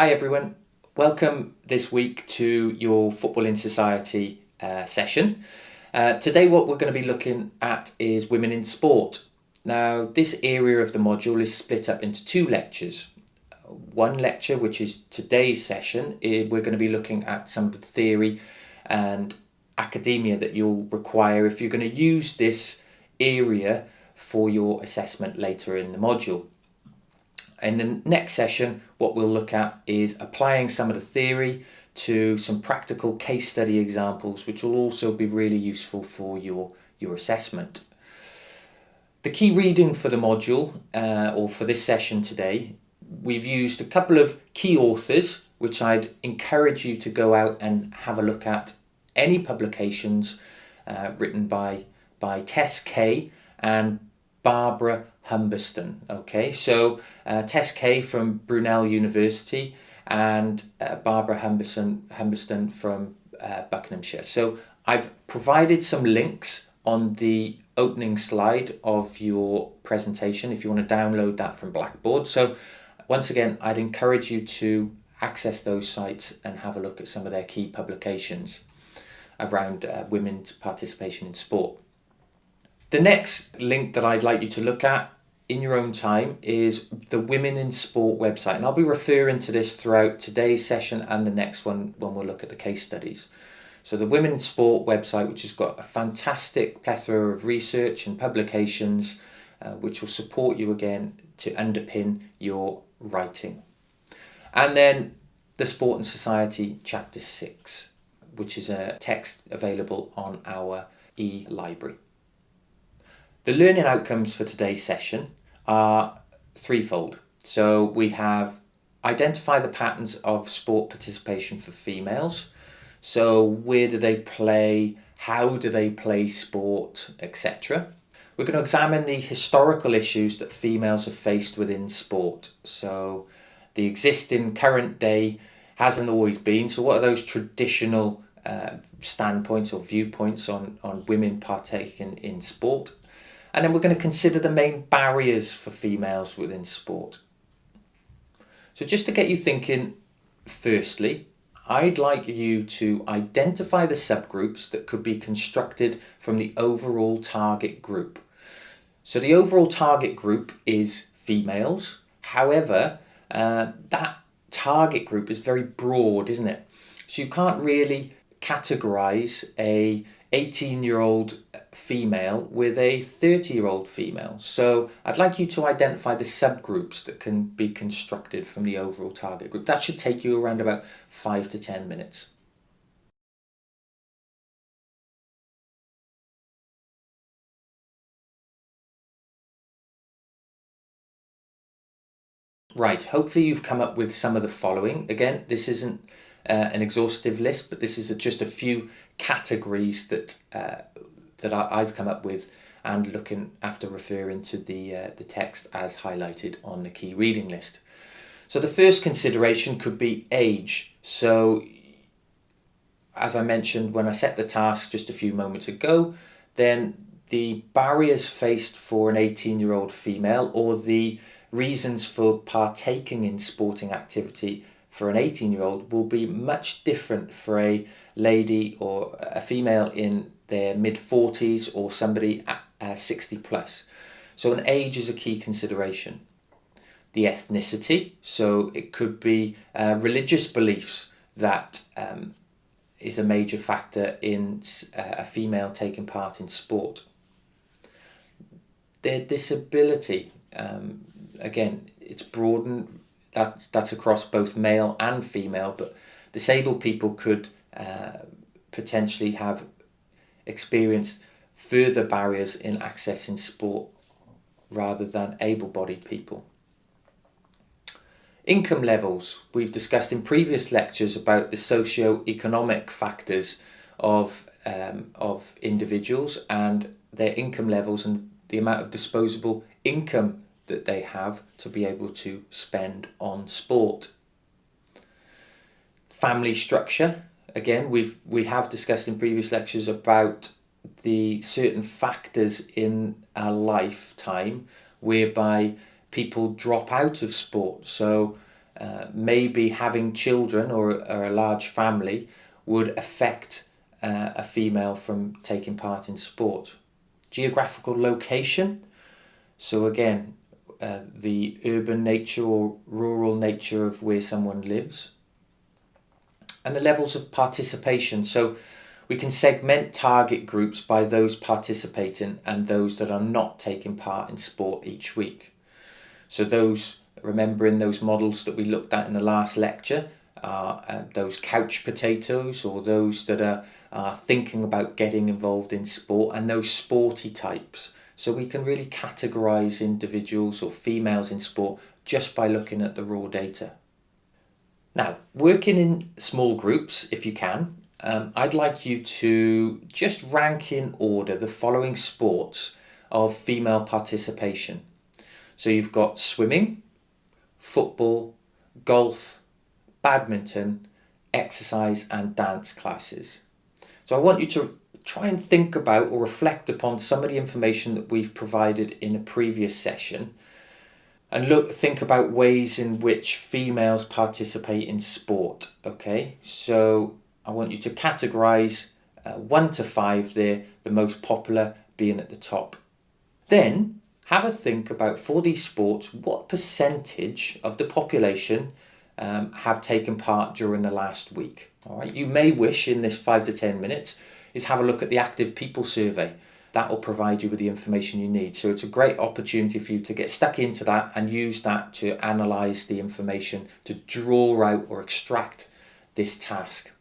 Hi everyone, welcome this week to your Football in Society session. Today what we're going to be looking at is women in sport. Now this area of the module is split up into two lectures. One lecture, which is today's session, we're going to be looking at some of the theory and academia that you'll require if you're going to use this area for your assessment later in the module. In the next session, what we'll look at is applying some of the theory to some practical case study examples, which will also be really useful for your assessment. The key reading for the module, or for this session today, we've used a couple of key authors, which I'd encourage you to go out and have a look at. Any publications written by Tess Kay and Barbara Humberston. Okay, so Tess Kay from Brunel University and Barbara Humberston from Buckinghamshire. So I've provided some links on the opening slide of your presentation if you want to download that from Blackboard. So once again, I'd encourage you to access those sites and have a look at some of their key publications around women's participation in sport. The next link that I'd like you to look at in your own time is the Women in Sport website. And I'll be referring to this throughout today's session and the next one when we'll look at the case studies. So the Women in Sport website, which has got a fantastic plethora of research and publications, which will support you again to underpin your writing. And then the Sport and Society Chapter 6, which is a text available on our e-library. The learning outcomes for today's session are threefold. So we have identify the patterns of sport participation for females. So where do they play, how do they play sport, etc. We're going to examine the historical issues that females have faced within sport. So the existing current day hasn't always been. So what are those traditional standpoints or viewpoints on women partaking in sport? And then we're going to consider the main barriers for females within sport. So just to get you thinking, firstly, I'd like you to identify the subgroups that could be constructed from the overall target group. So the overall target group is females. However, that target group is very broad, isn't it? So you can't really categorize a 18-year-old female with a 30-year-old female. So I'd like you to identify the subgroups that can be constructed from the overall target group. That should take you around about 5 to 10 minutes. Right, hopefully you've come up with some of the following. Again, this isn't an exhaustive list, but this is just a few categories that I've come up with and looking after referring to the text as highlighted on the key reading list. So the first consideration could be age. So as I mentioned when I set the task just a few moments ago, then the barriers faced for an 18-year-old female or the reasons for partaking in sporting activity for an 18-year-old will be much different for a lady or a female in their mid-40s or somebody at 60 plus. So an age is a key consideration. The ethnicity, so it could be religious beliefs that is a major factor in a female taking part in sport. Their disability, again, it's broadened. That's across both male and female, but disabled people could potentially have experienced further barriers in accessing sport rather than able-bodied people. Income levels. We've discussed in previous lectures about the socio-economic factors of individuals and their income levels and the amount of disposable income that they have to be able to spend on sport. Family structure. Again, we have discussed in previous lectures about the certain factors in a lifetime whereby people drop out of sport. So maybe having children or a large family would affect a female from taking part in sport. Geographical location. So again, the urban nature or rural nature of where someone lives. And the levels of participation. So we can segment target groups by those participating and those that are not taking part in sport each week. So those, remembering those models that we looked at in the last lecture, those couch potatoes, or those that are thinking about getting involved in sport, and those sporty types. So we can really categorize individuals or females in sport just by looking at the raw data. Now, working in small groups, if you can, I'd like you to just rank in order the following sports of female participation. So you've got swimming, football, golf, badminton, exercise and dance classes. So I want you to try and think about or reflect upon some of the information that we've provided in a previous session, and think about ways in which females participate in sport. Okay, so I want you to categorize 1 to 5 there, the most popular being at the top. Then have a think about, for these sports, what percentage of the population have taken part during the last week. All right, you may wish in this 5 to 10 minutes is have a look at the active people survey. That will provide you with the information you need. So it's a great opportunity for you to get stuck into that and use that to analyze the information to draw out or extract this task.